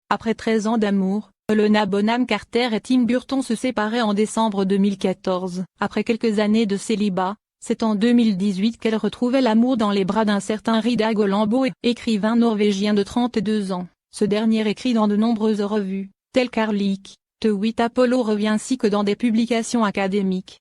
Après 13 ans d'amour, Helena Bonham Carter et Tim Burton se séparaient en décembre 2014. Après quelques années de célibat, c'est en 2018 qu'elle retrouvait l'amour dans les bras d'un certain Reidar Golambo, écrivain norvégien de 32 ans. Ce dernier écrit dans de nombreuses revues, telles qu'Harlik, The White Apollo revient ainsi que dans des publications académiques.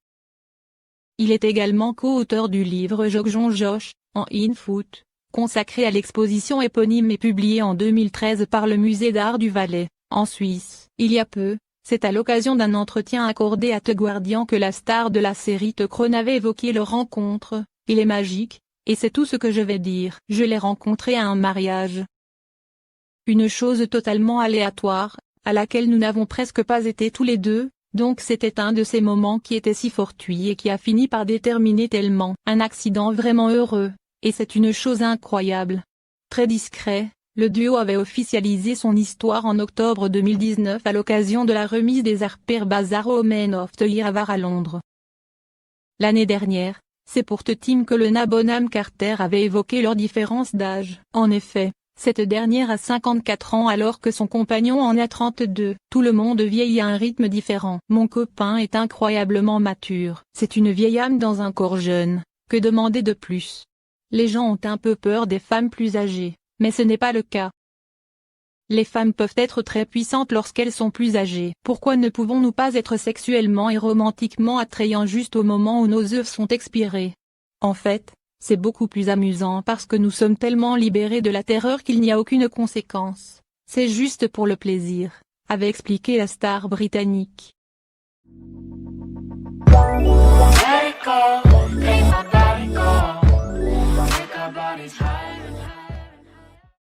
Il est également co-auteur du livre Jogjon Josh, en in-foot, consacré à l'exposition éponyme et publié en 2013 par le Musée d'Art du Valais, en Suisse. Il y a peu, c'est à l'occasion d'un entretien accordé à The Guardian que la star de la série The Crown avait évoqué leur rencontre. Il est magique, et c'est tout ce que je vais dire. Je l'ai rencontré à un mariage. Une chose totalement aléatoire, à laquelle nous n'avons presque pas été tous les deux, donc c'était un de ces moments qui était si fortuit et qui a fini par déterminer tellement. Un accident vraiment heureux, et c'est une chose incroyable. Très discret, le duo avait officialisé son histoire en octobre 2019 à l'occasion de la remise des Harper Bazaar Women of the Year à Londres. L'année dernière, c'est pour The Tim que Helena Bonham Carter avait évoqué leur différence d'âge. En effet, cette dernière a 54 ans alors que son compagnon en a 32. Tout le monde vieillit à un rythme différent. Mon copain est incroyablement mature. C'est une vieille âme dans un corps jeune. Que demander de plus? Les gens ont un peu peur des femmes plus âgées, mais ce n'est pas le cas. Les femmes peuvent être très puissantes lorsqu'elles sont plus âgées. Pourquoi ne pouvons-nous pas être sexuellement et romantiquement attrayants juste au moment où nos œufs sont expirés? En fait, c'est beaucoup plus amusant parce que nous sommes tellement libérés de la terreur qu'il n'y a aucune conséquence. C'est juste pour le plaisir, avait expliqué la star britannique. Let it go, make my body go. Make our bodies higher and higher.